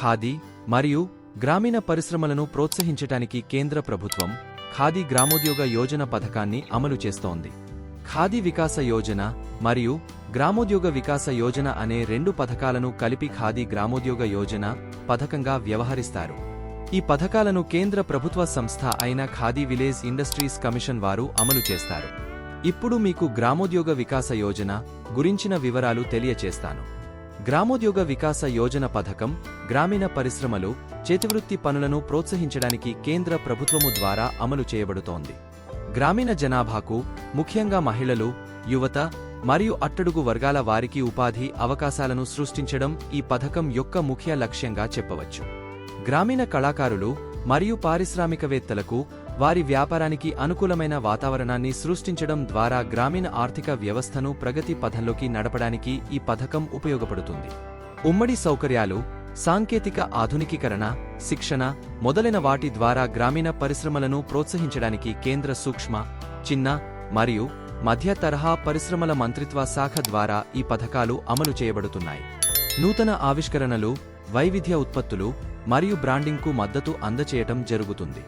ఖాదీ మరియు గ్రామీణ పరిశ్రమలను ప్రోత్సహించటానికి కేంద్ర ప్రభుత్వం ఖాదీ గ్రామోద్యోగ యోజన పథకాన్ని అమలు చేస్తోంది. ఖాదీ వికాస యోజన మరియు గ్రామోద్యోగ వికాస యోజన అనే రెండు పథకాలను కలిపి ఖాదీ గ్రామోద్యోగ యోజన పథకంగా వ్యవహరిస్తారు. ఈ పథకాలను కేంద్ర ప్రభుత్వ సంస్థ అయిన ఖాదీ విలేజ్ ఇండస్ట్రీస్ కమిషన్ వారు అమలు చేస్తారు. ఇప్పుడు మీకు గ్రామోద్యోగ వికాస యోజన గురించిన వివరాలు తెలియచేస్తాను. గ్రామోద్యోగ వికాస యోజన పథకం గ్రామీణ పరిశ్రమలు, చేతివృత్తి పనులను ప్రోత్సహించడానికి కేంద్ర ప్రభుత్వము ద్వారా అమలు చేయబడుతోంది. గ్రామీణ జనాభాకు, ముఖ్యంగా మహిళలు, యువత మరియు అట్టడుగు వర్గాల వారికి ఉపాధి అవకాశాలను సృష్టించడం ఈ పథకం యొక్క ముఖ్య లక్ష్యంగా చెప్పవచ్చు. గ్రామీణ కళాకారులు మరియు పారిశ్రామికవేత్తలకు వారి వ్యాపారానికి అనుకూలమైన వాతావరణాన్ని సృష్టించడం ద్వారా గ్రామీణ ఆర్థిక వ్యవస్థను ప్రగతి పథంలోకి నడపడానికి ఈ పథకం ఉపయోగపడుతుంది. ఉమ్మడి సౌకర్యాలు, సాంకేతిక ఆధునికీకరణ, శిక్షణ మొదలైన వాటి ద్వారా గ్రామీణ పరిశ్రమలను ప్రోత్సహించడానికి కేంద్ర సూక్ష్మ, చిన్న మరియు మధ్య తరహా పరిశ్రమల మంత్రిత్వ శాఖ ద్వారా ఈ పథకాలు అమలు చేయబడుతున్నాయి. నూతన ఆవిష్కరణలు, వైవిధ్య ఉత్పత్తులు మరియు బ్రాండింగ్కు మద్దతు అందచేయటం జరుగుతుంది.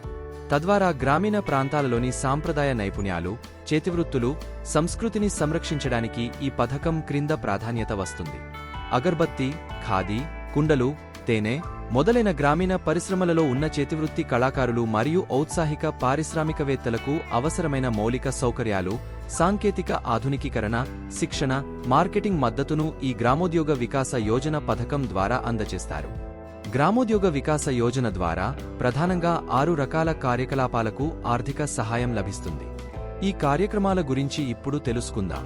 తద్వారా గ్రామీణ ప్రాంతాలలోని సాంప్రదాయ నైపుణ్యాలు, చేతివృత్తులు, సంస్కృతిని సంరక్షించడానికి ఈ పథకం క్రింద ప్రాధాన్యత వస్తుంది. అగర్బత్తి, ఖాదీ, కుండలు, తేనె మొదలైన గ్రామీణ పరిశ్రమలలో ఉన్న చేతివృత్తి కళాకారులు మరియు ఔత్సాహిక పారిశ్రామికవేత్తలకు అవసరమైన మౌలిక సౌకర్యాలు, సాంకేతిక ఆధునికీకరణ, శిక్షణ, మార్కెటింగ్ మద్దతును ఈ గ్రామోద్యోగ వికాస యోజన పథకం ద్వారా అందజేస్తారు. గ్రామోద్యోగ వికాస యోజన ద్వారా ప్రధానంగా 6 రకాల కార్యకలాపాలకు ఆర్థిక సహాయం లభిస్తుంది. ఈ కార్యక్రమాల గురించి ఇప్పుడు తెలుసుకుందాం.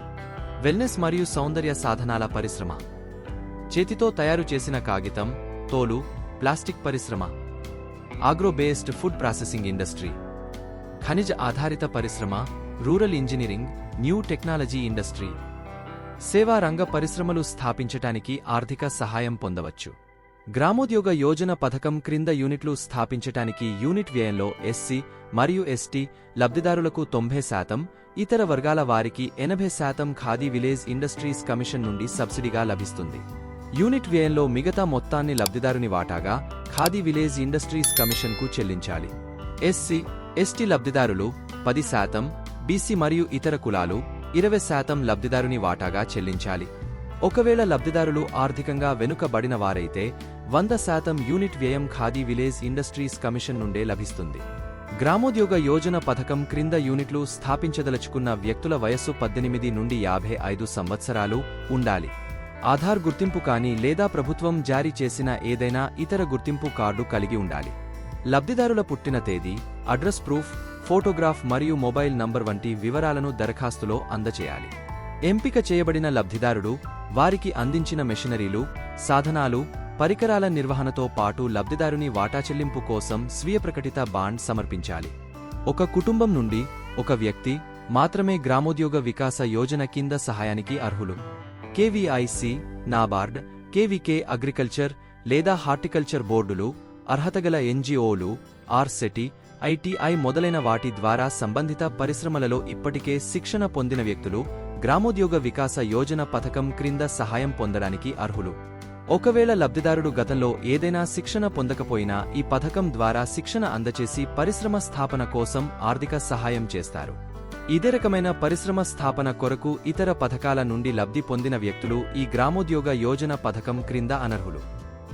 వెల్నెస్ మరియు సౌందర్య సాధనాల పరిశ్రమ, చేతితో తయారు చేసిన కాగితం, తోలు, ప్లాస్టిక్ పరిశ్రమ, agro based food processing industry, ఖనిజ ఆధారిత పరిశ్రమ, rural engineering, new technology industry, సేవా రంగ పరిశ్రమలు స్థాపించటానికి ఆర్థిక సహాయం పొందవచ్చు. గ్రామోద్యోగ యోజన పథకం క్రింద యూనిట్లు స్థాపించటానికి యూనిట్ వ్యయంలో ఎస్సీ మరియు ఎస్టీ లబ్ధిదారులకు 90%, ఇతర వర్గాల వారికి 80% ఖాదీ విలేజ్ ఇండస్ట్రీస్ కమిషన్ నుండి సబ్సిడీగా లభిస్తుంది. యూనిట్ వ్యయంలో మిగతా మొత్తాన్ని లబ్ధిదారుని వాటాగా ఖాదీ విలేజ్ ఇండస్ట్రీస్ కమిషన్కు చెల్లించాలి. ఎస్సీ, ఎస్టీ లబ్ధిదారులు 10%, బీసీ మరియు ఇతర కులాలు 20% లబ్ధిదారుని వాటాగా చెల్లించాలి. ఒకవేళ లబ్ధిదారులు ఆర్థికంగా వెనుకబడిన వారైతే 100% యూనిట్ వ్యయం ఖాదీ విలేజ్ ఇండస్ట్రీస్ కమిషన్ నుండే లభిస్తుంది. గ్రామోద్యోగ యోజన పథకం క్రింద యూనిట్లు స్థాపించదలుచుకున్న వ్యక్తుల వయస్సు 18 నుండి 55 సంవత్సరాలు ఉండాలి. ఆధార్ గుర్తింపు కానీ లేదా ప్రభుత్వం జారీ చేసిన ఏదైనా ఇతర గుర్తింపు కార్డు కలిగి ఉండాలి. లబ్ధిదారుల పుట్టిన తేదీ, అడ్రస్ ప్రూఫ్, ఫోటోగ్రాఫ్ మరియు మొబైల్ నంబర్ వంటి వివరాలను దరఖాస్తులో అందచేయాలి. ఎంపిక చేయబడిన లబ్ధిదారుడు వారికి అందించిన మెషినరీలు, సాధనాలు, పరికరాల నిర్వహణతో పాటు లబ్ధిదారుని వాటా చెల్లింపు కోసం స్వీయ ప్రకటిత బాండ్ సమర్పించాలి. ఒక కుటుంబం నుండి ఒక వ్యక్తి మాత్రమే గ్రామోద్యోగ వికాస యోజన కింద సహాయానికి అర్హులు. కేవీఐసి, నాబార్డ్, కేవీకే అగ్రికల్చర్ లేదా హార్టికల్చర్ బోర్డులు, అర్హతగల ఎన్జీఓలు, ఆర్సెటి, ఐటీఐ మొదలైన వాటి ద్వారా సంబంధిత పరిశ్రమలలో ఇప్పటికే శిక్షణ పొందిన వ్యక్తులు గ్రామోద్యోగ వికాస యోజన పథకం క్రింద సహాయం పొందడానికి అర్హులు. ఒకవేళ లబ్ధిదారుడు గతంలో ఏదైనా శిక్షణ పొందకపోయినా ఈ పథకం ద్వారా శిక్షణ అందచేసి పరిశ్రమ స్థాపన కోసం ఆర్థిక సహాయం చేస్తారు. ఇదే రకమైన పరిశ్రమ స్థాపన కొరకు ఇతర పథకాల నుండి లబ్ధి పొందిన వ్యక్తులు ఈ గ్రామోద్యోగ యోజన పథకం క్రింద అనర్హులు.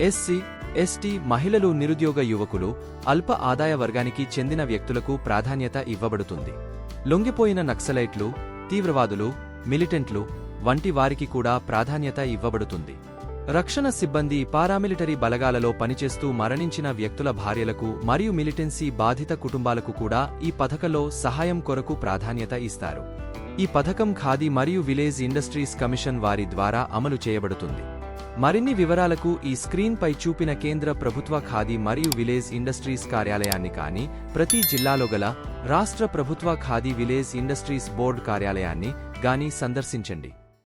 ఎస్సీ, ఎస్టీ, మహిళలు, నిరుద్యోగ యువకులు, అల్ప ఆదాయ వర్గానికి చెందిన వ్యక్తులకు ప్రాధాన్యత ఇవ్వబడుతుంది. లొంగిపోయిన నక్సలైట్లు, తీవ్రవాదులు, మిలిటెంట్లు వంటి వారికి కూడా ప్రాధాన్యత ఇవ్వబడుతుంది. రక్షణ సిబ్బంది, పారామిలిటరీ బలగాలలో పనిచేస్తూ మరణించిన వ్యక్తుల భార్యలకు మరియు మిలిటెన్సీ బాధిత కుటుంబాలకు కూడా ఈ పథకంలో సహాయం కొరకు ప్రాధాన్యత ఇస్తారు. ఈ పథకం ఖాదీ మరియు విలేజ్ ఇండస్ట్రీస్ కమిషన్ వారి ద్వారా అమలు చేయబడుతుంది. మరిన్ని వివరాలకు ఈ స్క్రీన్ పై చూపిన కేంద్ర ప్రభుత్వ ఖాదీ మరియు విలేజ్ ఇండస్ట్రీస్ కార్యాలయాన్ని కానీ, ప్రతి జిల్లాలో గల రాష్ట్ర ప్రభుత్వ ఖాదీ విలేజ్ ఇండస్ట్రీస్ బోర్డు కార్యాలయాన్ని గాని సందర్శించండి.